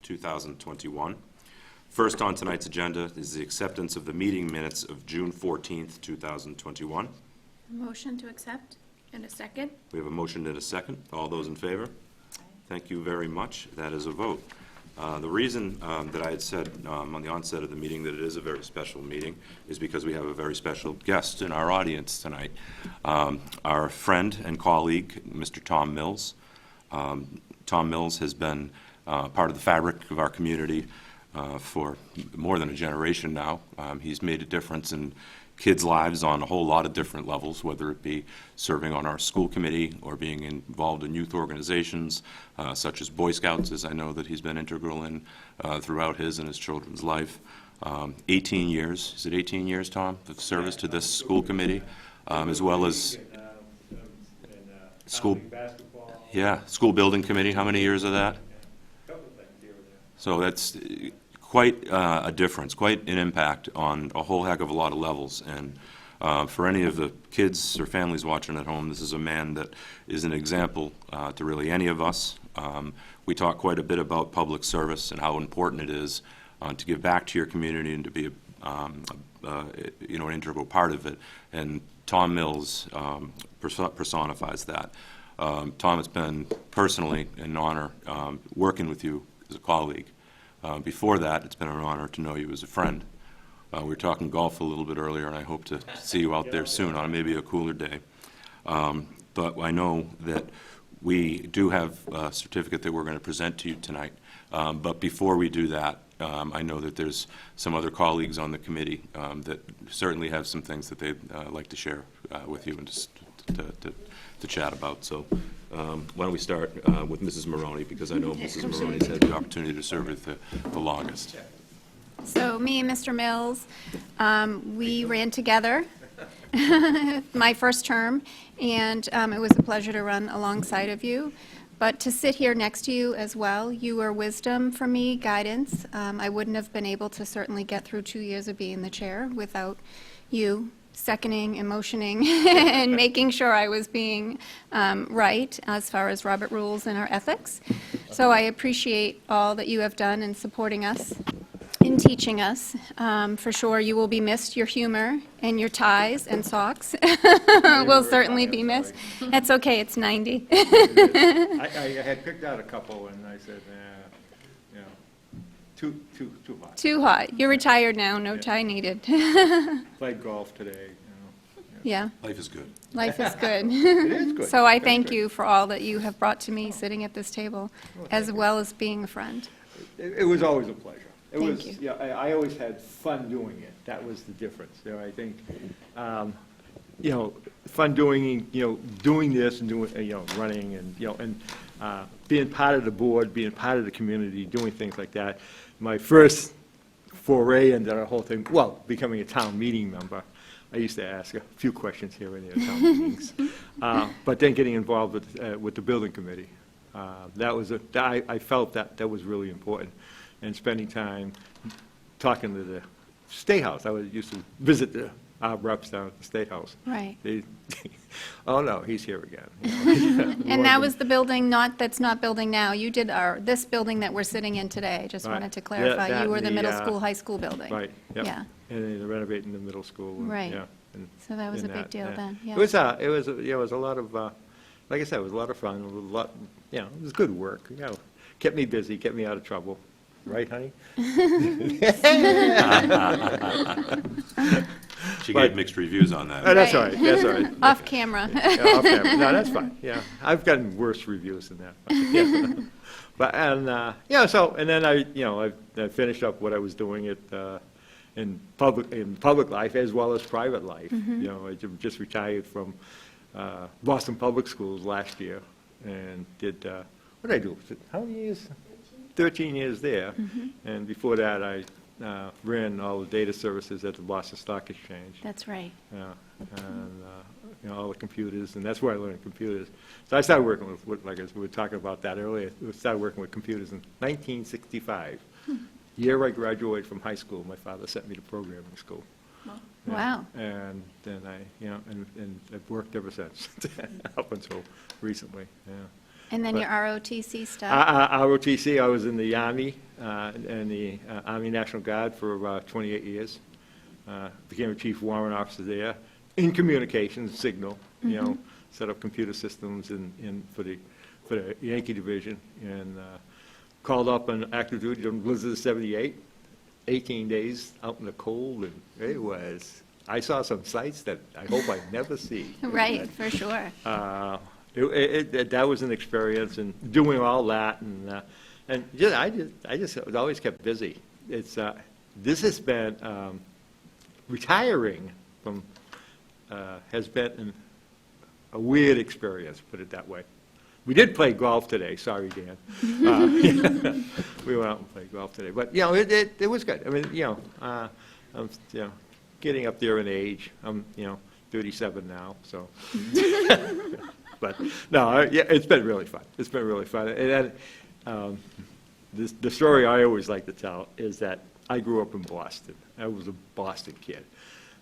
2021. First on tonight's agenda is the acceptance of the meeting minutes of June 14th, 2021. Motion to accept, and a second. We have a motion and a second. All those in favor? Thank you very much. That is a vote. The reason that I had said on the onset of the meeting that it is a very special meeting is because we have a very special guest in our audience tonight. Our friend and colleague, Mr. Tom Mills. Tom Mills has been part of the fabric of our community for more than a generation now. He's made a difference in kids' lives on a whole lot of different levels, whether it be serving on our school committee or being involved in youth organizations such as Boy Scouts, as I know that he's been integral in throughout his and his children's life. 18 years, is it 18 years, Tom, of service to this school committee, as well as school, school building committee. How many years of that? So that's quite a difference, quite an impact on a whole heck of a lot of levels. And for any of the kids or families watching at home, this is a man that is an example to really any of us. We talk quite a bit about public service and how important it is to give back to your community and to be an integral part of it. And Tom Mills personifies that. Tom, it's been personally an honor working with you as a colleague. Before that, it's been an honor to know you as a friend. We were talking golf a little bit earlier, and I hope to see you out there soon on maybe a cooler day. But I know that we do have a certificate that we're going to present to you tonight. But before we do that, I know that there's some other colleagues on the committee that certainly have some things that they'd like to share with you and just to chat about. So why don't we start with Mrs. Maroney, because I know Mrs. Maroney's had the opportunity to serve with the longest. So me and Mr. Mills, we ran together my first term, and it was a pleasure to run alongside of you. But to sit here next to you as well, you were wisdom for me, guidance. I wouldn't have been able to certainly get through 2 years of being the chair without you seconding and motioning and making sure I was being right as far as Robert rules and our ethics. So I appreciate all that you have done in supporting us, in teaching us. For sure, you will be missed. Your humor and your ties and socks will certainly be missed. That's okay, it's 90. I had picked out a couple, and I said, too hot. Too hot. You're retired now, no tie needed. Played golf today. Yeah. Life is good. Life is good. It is good. So I thank you for all that you have brought to me sitting at this table, as well as being a friend. It was always a pleasure. Thank you. Yeah, I always had fun doing it. That was the difference. I think, fun doing, doing this and doing, running and, being part of the board, being part of the community, doing things like that. My first foray into the whole thing, becoming a town meeting member, I used to ask a few questions here and there at town meetings. But then getting involved with the building committee, I felt that was really important. And spending time talking to the State House. I used to visit the reps down at the State House. Right. Oh no, he's here again. And that was the building that's not building now. You did this building that we're sitting in today. Just Right. wanted to clarify. That You were the and middle school, high school building. Right, yep. Yeah. And they're renovating the middle school. And, Right. Yeah. And So that was a in big deal then. Yeah. It was a lot of, like I said, it was a lot of fun, a lot, it was good work, kept me busy, kept me out of trouble. Right, honey? She gave mixed reviews on that. That's all right, that's all right. Off camera. Yeah, off camera. No, that's fine, yeah. I've gotten worse reviews than that. But, and then I finished up what I was doing in public life as well as private life. I just retired from Boston Public Schools last year and did, what did I do? How many years? 13 years there. And before that, I ran all the data services at the Boston Stock Exchange. That's right. Yeah, and all the computers, and that's where I learned computers. So I started working with like we were talking about that earlier, we started working with computers in 1965. Year I graduated from high school, my father sent me to programming school. Wow. And then and I've worked ever since, up until recently, yeah. And then But- your ROTC stuff? ROTC, I was in the Army, and the Army National Guard for about 28 years. Became a chief warrant officer there, in communications, signal, set up computer systems for the Yankee Division, and called up on active duty on Blizzard of '78, 18 days out in the cold, and I saw some sights that I hope I never see. Right, for sure. That was an experience, and doing all that, and I just was always kept busy. This has been, retiring from, has been a weird experience, put it that way. We did play golf today, sorry, Dan. We went out and played golf today, but, it was good. I mean, I'm, getting up there in age. I'm, 37 now, so. But, no, it's been really fun. It's been really fun. And then, the story I always like to tell is that I grew up in Boston. I was a Boston kid.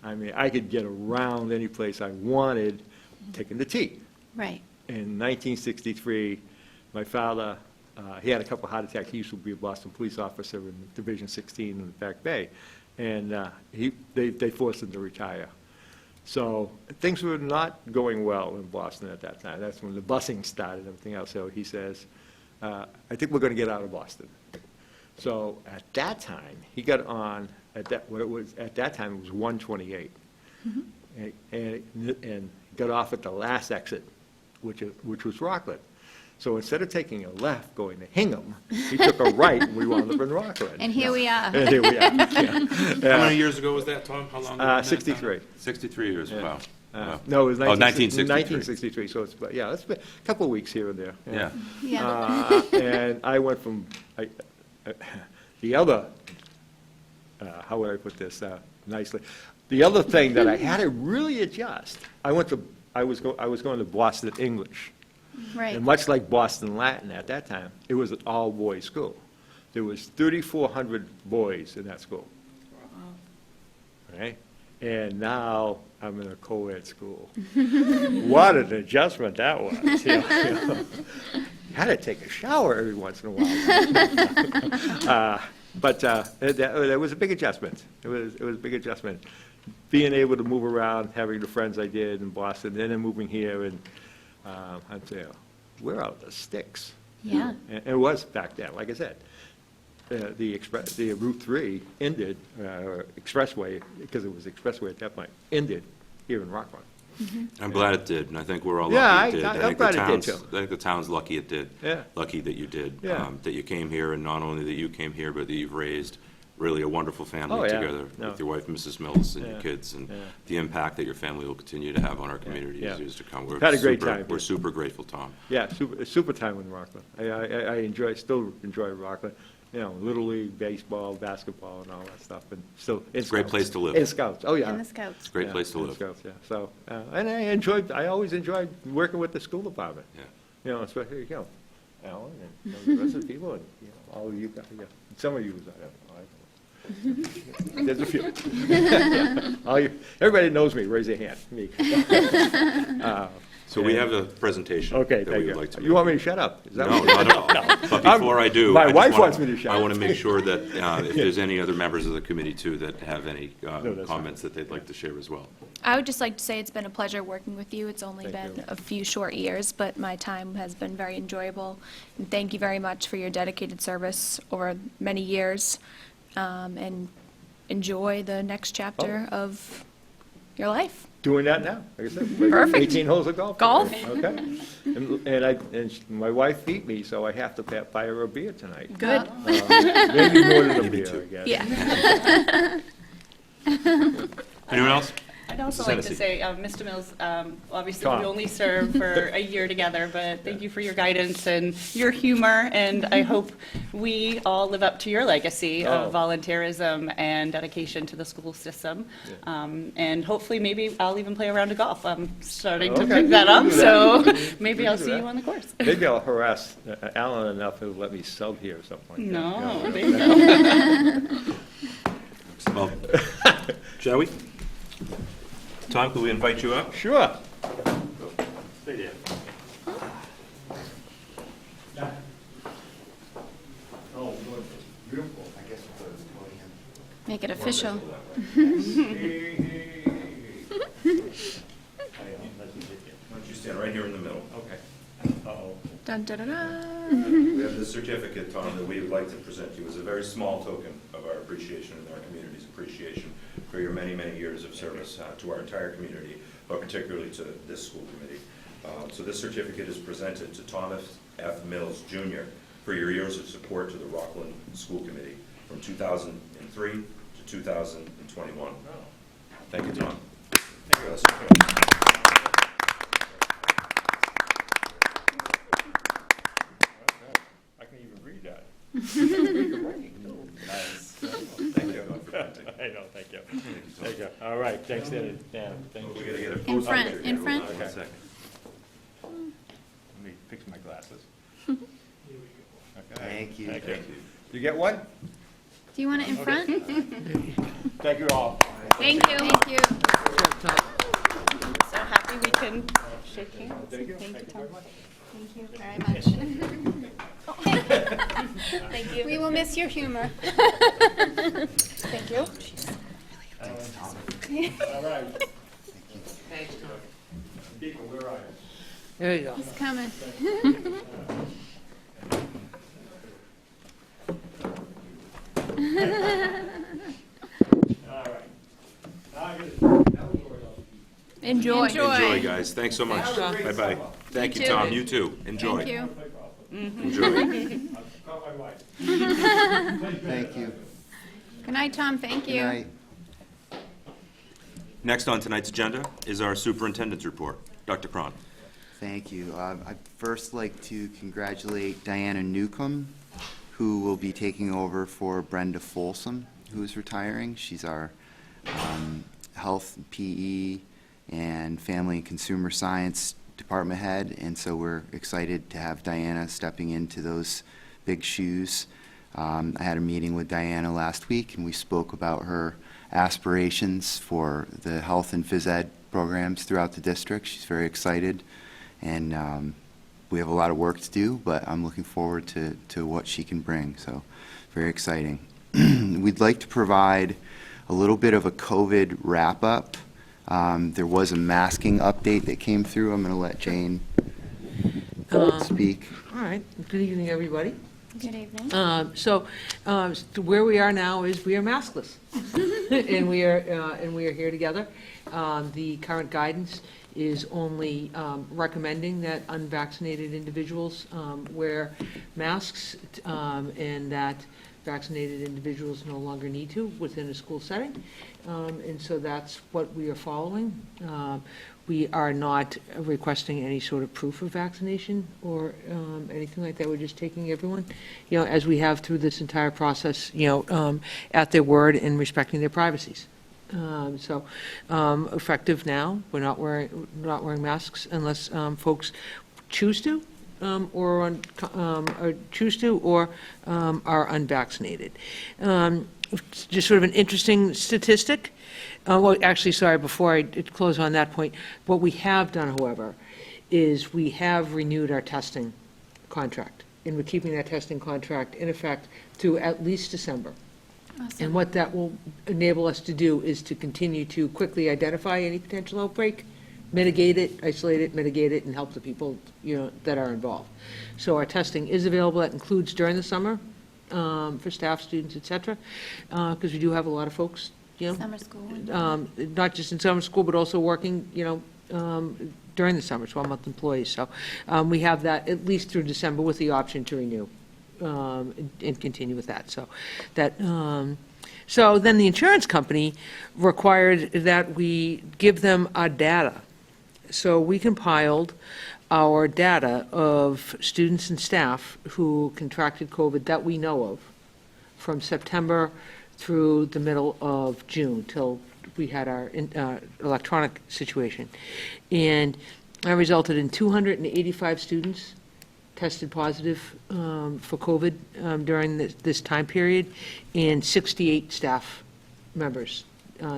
I mean, I could get around any place I wanted taking the T. Right. In 1963, my father, he had a couple of heart attacks. He used to be a Boston police officer in Division 16 in the Back Bay. And they forced him to retire. So things were not going well in Boston at that time. That's when the busing started and everything else. So he says, I think we're going to get out of Boston. So at that time, he got on, at that time, it was 128. And got off at the last exit, which was Rockland. So instead of taking a left going to Hingham, he took a right, and we wound up in Rockland. And here we are. And here we are, yeah. How many years ago was that, Tom? How long ago? was that? 63. 63 years, Yeah. wow. Wow. No, it was 1963. 1963, so it's, it's been a couple of weeks here and there. Yeah. Yeah. And I went from, the other, how would I put this nicely? The other thing that I had to really adjust, I was going to Boston English. Right. And much like Boston Latin at that time, it was an all-boys school. There was 3,400 boys in that school. Right? And now I'm in a co-ed school. What an adjustment that was. Had to take a shower every once in a while. But that was a big adjustment. It was a big adjustment. Being able to move around, having the friends I did in Boston, and then moving here, and I'd say, we're out of the sticks. Yeah. And it was back then, like I said. The Route 3 ended, or Expressway, because it was Expressway at that point, ended here in Rockland. I'm glad it did, and I think we're all Yeah, lucky it did. I'm think glad the it did, town's- too. I think the town's lucky it did. Yeah. Lucky that you did. Yeah. That you came here, and not only that you came here, but that you've raised really a wonderful family Oh, yeah. together No. with your wife, Mrs. Mills, and your Yeah. kids, and Yeah. the impact that your family will continue to have on our community Yeah. as years to come. We're Had a great super- time We're here. super grateful, Tom. Yeah, super time in Rockland. I still enjoy Rockland. Little League, baseball, basketball, and all that stuff, and still. It's a great place to live. And Scouts, oh, yeah. And the Scouts. It's a great place to and live. Scouts, yeah. So, and I always enjoyed working with the school department. Yeah. Especially, Alan and the rest of the people, and, all of you guys, some of you, I don't know. There's a few. Everybody knows me, raise your hand, me. So we have a presentation Okay, that thank we you. would like to make. You want me to shut up? Is that No, what- not at all. But before I do. My I just wife wanna- wants me to shut I up. want to make sure that if there's any other members of the committee, too, that have any that's fine. comments that they'd like to share as well. I would just like to say it's been a pleasure working with you. It's only Thank been you. a few short years, but my time has been very enjoyable. And thank you very much for your dedicated service over many years. And enjoy the next chapter of your life. Doing that now, like I said. Perfect. 18 holes of golf. Golf. Okay. And my wife beat me, so I have to buy her a beer tonight. Good. Maybe more than a beer, I guess. Yeah. Anyone else? I'd also Mrs. like to Hennessy. say, Mr. Mills, obviously, Tom. we only served for a year together, but thank you for your guidance and your humor, and I hope we all live up to your legacy Oh. of volunteerism and dedication to the school system. And hopefully, maybe I'll even play a round of golf. I'm starting to Okay. pick that up, We can do so that. maybe We I'll can do see that. you on the course. Maybe I'll harass Alan enough he'll let me sub here or something like that. No, there you go. Well, shall we? Tom, could we invite you up? Sure. Stay there. Make it official. Why don't you stand right here in the middle? Okay. Uh-oh. Dun, dun, dun, dun. We have this certificate, Tom, that we would like to present to you as a very small token of our appreciation and our community's appreciation for your many, many years of service to our entire community, but particularly to this school committee. So this certificate is presented to Thomas F. Mills, Jr. for your years of support to the Rockland School Committee from 2003 to 2021. Thank you, Tom. I can even read that. Thank you. I know, thank you. Thank you. All right, thanks, Dan. Thank We you. gotta get a In close front, picture in here. front. One second. Let me fix my glasses. Thank you. Thank you. You get one? Do you want it in front? Thank you all. Thank you. Thank you. So happy we can shake hands. Thank you. Thank you, Tom. Thank you very much. Thank you. We will miss your humor. Thank you. All right. Thanks, Tom. People, where are you? There you go. He's coming. All right. Now I gotta- Enjoy. Enjoy, guys. Thanks so much. Bye-bye. Thank you, too. Tom. You too. Enjoy. Thank you. Enjoy. Call my wife. Thank you. Good night, Tom. Thank Good you. night. Next on tonight's agenda is our superintendent's report. Dr. Cron. Thank you. I'd first like to congratulate Diana Newcomb, who will be taking over for Brenda Folsom, who is retiring. She's our health, PE, and family and consumer science department head, and so we're excited to have Diana stepping into those big shoes. I had a meeting with Diana last week, and we spoke about her aspirations for the health and phys ed programs throughout the district. She's very excited, and we have a lot of work to do, but I'm looking forward to what she can bring, so very exciting. We'd like to provide a little bit of a COVID wrap-up. There was a masking update that came through. I'm going to let Jane speak. All right, good evening, everybody. Good evening. So where we are now is we are maskless, and we are here together. The current guidance is only recommending that unvaccinated individuals wear masks, and that vaccinated individuals no longer need to within a school setting. And so that's what we are following. We are not requesting any sort of proof of vaccination or anything like that. We're just taking everyone, as we have through this entire process, at their word and respecting their privacies. So effective now, we're not wearing masks unless folks choose to, or are unvaccinated. Just sort of an interesting statistic. Well, actually, sorry, before I close on that point, what we have done, however, is we have renewed our testing contract, and we're keeping that testing contract in effect through at least December. And what that will enable us to do is to continue to quickly identify any potential outbreak, mitigate it, isolate it, mitigate it, and help the people, that are involved. So our testing is available. That includes during the summer for staff, students, et cetera, because we do have a lot of folks, Summer school. not just in summer school, but also working, during the summer, 12-month employees. So we have that at least through December with the option to renew and continue with that. So that. So then the insurance company required that we give them our data. So we compiled our data of students and staff who contracted COVID that we know of from September through the middle of June till we had our electronic situation. And that resulted in 285 students tested positive for COVID during this time period, and 68 staff members.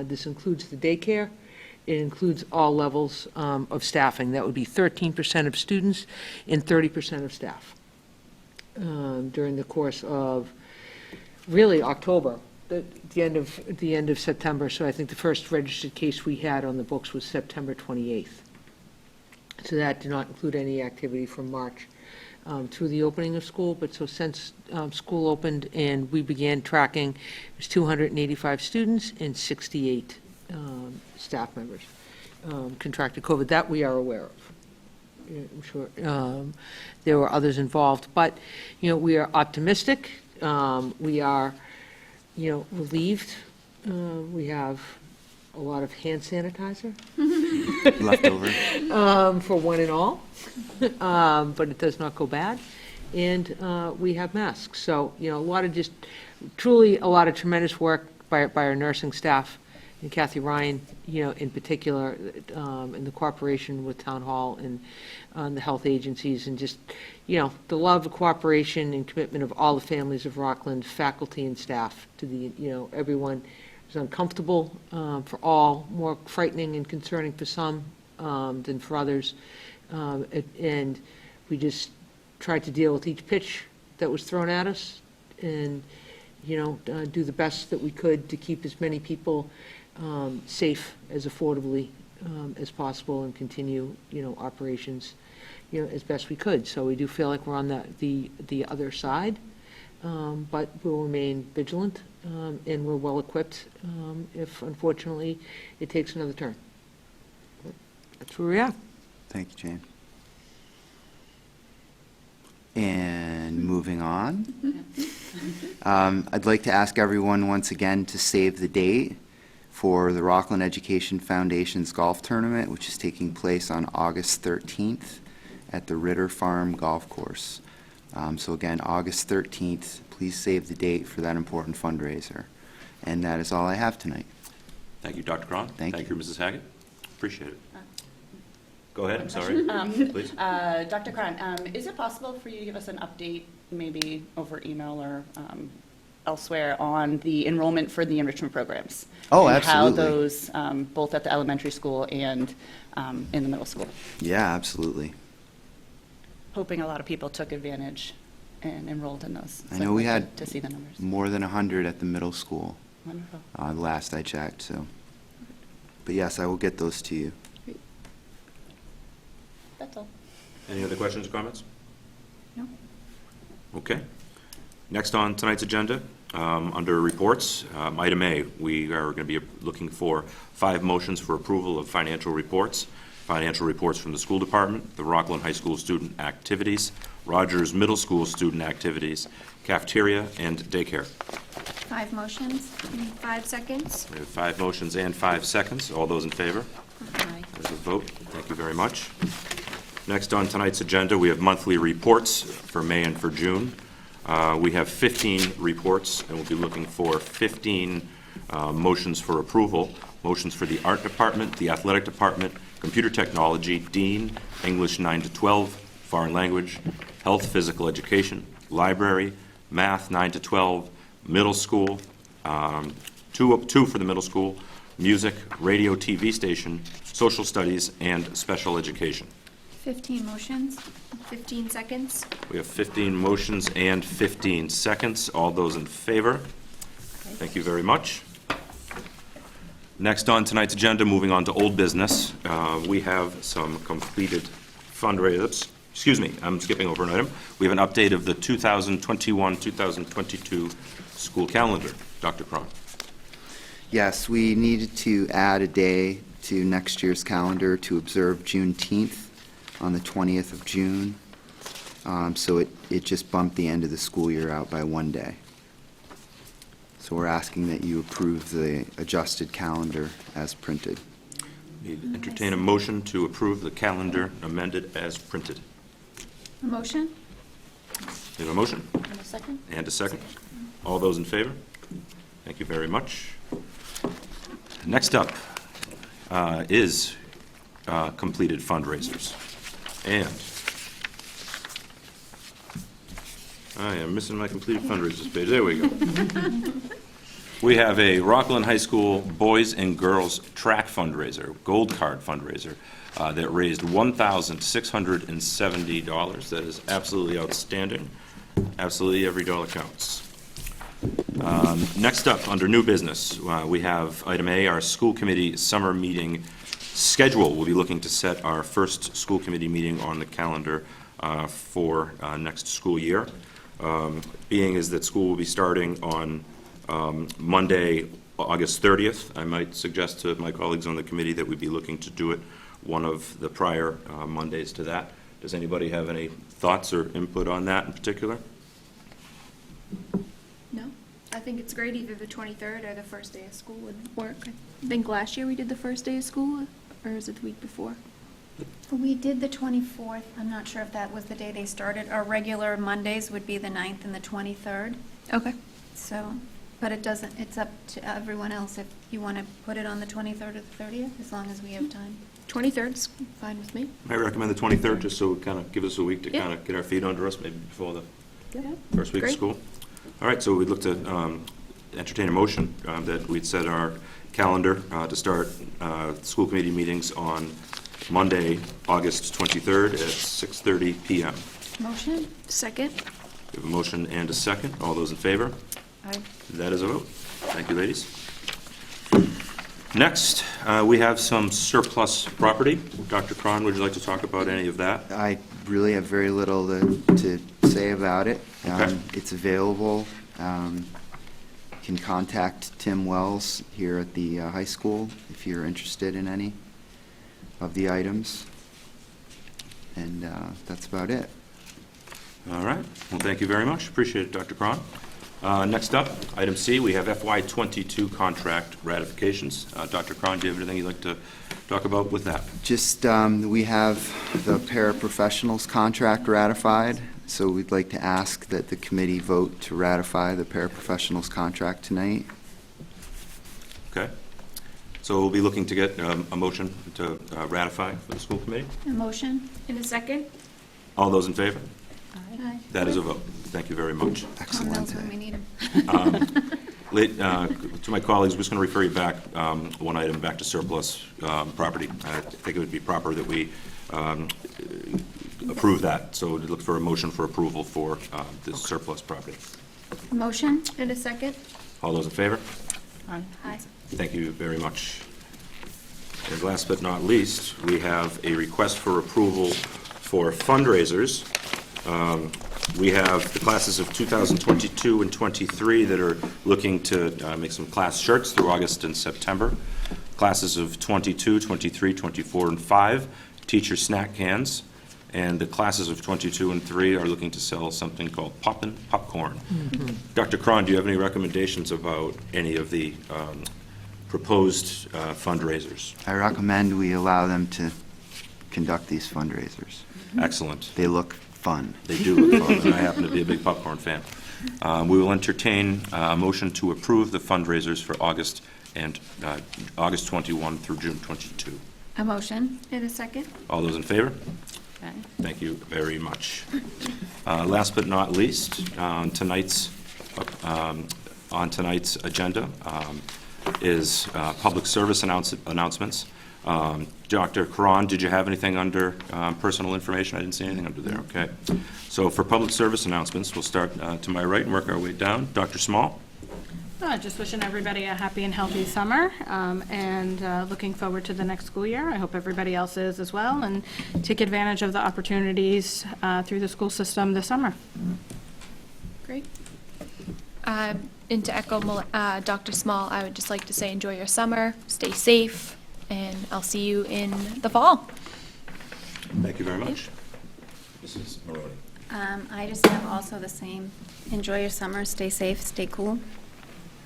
This includes the daycare. It includes all levels of staffing. That would be 13% of students and 30% of staff during the course of really October the end of September, so I think the first registered case we had on the books was September 28th. So that did not include any activity from March through the opening of school, but so since school opened and we began tracking, there's 285 students and 68 staff members contracted COVID. That we are aware of. Yeah, I'm sure there were others involved, but, we are optimistic. We are, relieved. We have a lot of hand sanitizer Left over. for one and all, but it does not go bad. And we have masks. So, a lot of truly a lot of tremendous work by our nursing staff, and Kathy Ryan, in particular, in the cooperation with Town Hall and the health agencies, and just, the love, the cooperation, and commitment of all the families of Rockland, faculty and staff, to the, everyone is uncomfortable for all, more frightening and concerning for some than for others. And we just tried to deal with each pitch that was thrown at us, and, do the best that we could to keep as many people safe as affordably as possible, and continue, operations, as best we could. So we do feel like we're on the other side, but we'll remain vigilant, and we're well equipped if unfortunately it takes another turn. But that's where we are. Thank you, Jane. And moving on, I'd like to ask everyone once again to save the date for the Rockland Education Foundation's golf tournament, which is taking place on August 13th at the Ritter Farm Golf Course. So again, August 13th, please save the date for that important fundraiser. And that is all I have tonight. Thank you, Dr. Cron. Thank you. Mrs. Haggett. Appreciate it. Go ahead, I'm sorry. Please. Dr. Cron, is it possible for you to give us an update, maybe over email or elsewhere, on the enrollment for the enrichment programs? Oh, and absolutely. how those, both at the elementary school and in the middle school? Yeah, absolutely. Hoping a lot of people took advantage and enrolled in those. I So know we I'd had like to see the numbers. more than 100 at the middle school, Wonderful. last I checked, so. But yes, I will get those to you. That's all. Any other questions or comments? No. Okay. Next on tonight's agenda, under reports, item A, we are going to be looking for 5 motions for approval of financial reports. Financial reports from the school department, the Rockland High School student activities, Rogers Middle School student activities, cafeteria, and daycare. 5 motions in 5 seconds. We have 5 motions and 5 seconds. All those in favor? Aye. There's a vote. Thank you very much. Next on tonight's agenda, we have monthly reports for May and for June. We have 15 reports, and we'll be looking for 15 motions for approval. Motions for the art department, the athletic department, computer technology, Dean, English 9 to 12, foreign language, health, physical education, library, math 9 to 12, middle school, two for the middle school, music, radio, TV station, social studies, and special education. 15 motions, 15 seconds. We have 15 motions and 15 seconds. All those in favor? Thank you very much. Next on tonight's agenda, moving on to old business, we have some completed fundraisers. Excuse me, I'm skipping over an item. We have an update of the 2021-2022 school calendar. Dr. Cron. Yes, we needed to add a day to next year's calendar to observe Juneteenth on the 20th of June. So it just bumped the end of the school year out by 1 day. So we're asking that you approve the adjusted calendar as printed. Entertain a motion to approve the calendar amended as printed. A motion? We have a motion And a second? and a second. All those in favor? Thank you very much. Next up is completed fundraisers. And I am missing my completed fundraisers page. There we go. We have a Rockland High School Boys and Girls Track fundraiser, Gold Card fundraiser, that raised $1,670. That is absolutely outstanding. Absolutely every dollar counts. Next up, under new business, we have item A, our school committee summer meeting schedule. We'll be looking to set our first school committee meeting on the calendar for next school year. Being is that school will be starting on Monday, August 30th. I might suggest to my colleagues on the committee that we'd be looking to do it one of the prior Mondays to that. Does anybody have any thoughts or input on that in particular? No, I think it's great, either the 23rd or the first day of school would work. I think last year we did the first day of school, or was it the week before? We did the 24th. I'm not sure if that was the day they started. Our regular Mondays would be the 9th and the 23rd. Okay. So, but it doesn't, it's up to everyone else if you want to put it on the 23rd or the 30th, as long as we have time. 23rd's fine with me. I recommend the 23rd, just so it kind of give us a week to Yeah. kind of get our feet under us, maybe before the Yeah. first week of Great. school. All right, so we'd look to entertain a motion that we'd set our calendar to start school committee meetings on Monday, August 23rd at 6:30 PM. Motion? Second? We have a motion and a second. All those in favor? Aye. That is a vote. Thank you, ladies. Next, we have some surplus property. Dr. Cron, would you like to talk about any of that? I really have very little to say about it. Okay. It's available. You can contact Tim Wells here at the high school if you're interested in any of the items. And that's about it. All right. Well, thank you very much. Appreciate it, Dr. Cron. Next up, item C, we have FY22 contract ratifications. Dr. Cron, do you have anything you'd like to talk about with that? Just, we have the paraprofessionals contract ratified, so we'd like to ask that the committee vote to ratify the paraprofessionals contract tonight. Okay. So we'll be looking to get a motion to ratify for the school committee. A motion? In a second? All those in favor? Aye. That is a vote. Thank you very much. Tom knows Excellent. when we need him. To my colleagues, we're just going to refer you back, one item, back to surplus property. I think it would be proper that we approve that. So to look for a motion for approval for the surplus property. Motion? In a second? All those in favor? Aye. Thank you very much. And last but not least, we have a request for approval for fundraisers. We have the classes of 2022 and 23 that are looking to make some class shirts through August and September. Classes of 22, 23, 24, and 5, teacher snack cans. And the classes of 22 and 3 are looking to sell something called Poppin' Popcorn. Dr. Cron, do you have any recommendations about any of the proposed fundraisers? I recommend we allow them to conduct these fundraisers. Excellent. They look fun. They do look fun, and I happen to be a big popcorn fan. We will entertain a motion to approve the fundraisers for August and August 21 through June 22. A motion? In a second? All those in favor? Thank you very much. Last but not least, on tonight's agenda is public service announcements. Dr. Karan, did you have anything under personal information? I didn't see anything under there. Okay. So for public service announcements, we'll start to my right and work our way down. Dr. Small? Just wishing everybody a happy and healthy summer, and looking forward to the next school year. I hope everybody else is as well, and take advantage of the opportunities through the school system this summer. Great. And to echo Dr. Small, I would just like to say enjoy your summer, stay safe, and I'll see you in the fall. Thank you very much. Mrs. Maroney? I just have also the same. Enjoy your summer, stay safe, stay cool.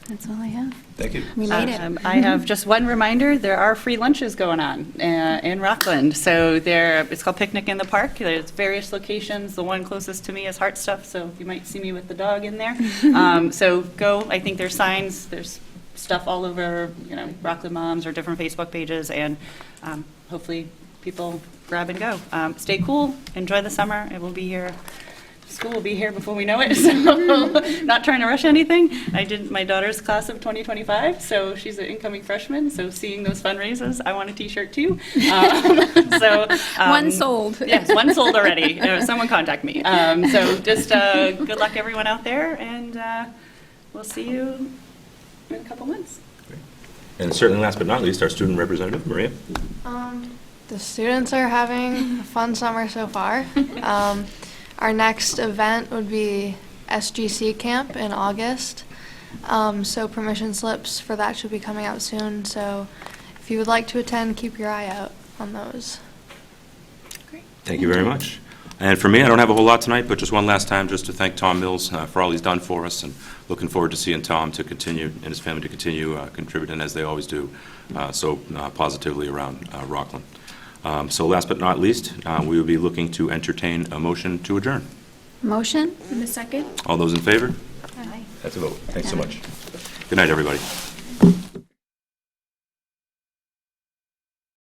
That's all I have. Thank you. We made it. I have just one reminder, there are free lunches going on in Rockland. So it's called Picnic in the Park. There's various locations. The one closest to me is Heart Stuff, so you might see me with the dog in there. So go, I think there's signs, there's stuff all over, Rockland Moms or different Facebook pages, and hopefully people grab and go. Stay cool, enjoy the summer. It will be here. School will be here before we know it, so not trying to rush anything. I did my daughter's class of 2025, so she's an incoming freshman, so seeing those fundraisers, I want a t-shirt too. One sold. Yes, one sold already. Someone contact me. So just good luck everyone out there, and we'll see you in a couple months. And certainly last but not least, our student representative, Maria. The students are having a fun summer so far. Our next event would be SGC camp in August. So permission slips for that should be coming out soon. So if you would like to attend, keep your eye out on those. Thank you very much. And for me, I don't have a whole lot tonight, but just one last time, just to thank Tom Mills for all he's done for us, and looking forward to seeing Tom to continue, and his family to continue contributing, as they always do, so positively around Rockland. So last but not least, we will be looking to entertain a motion to adjourn. Motion? In a second? All those in favor? That's a vote. Thanks so much. Good night, everybody.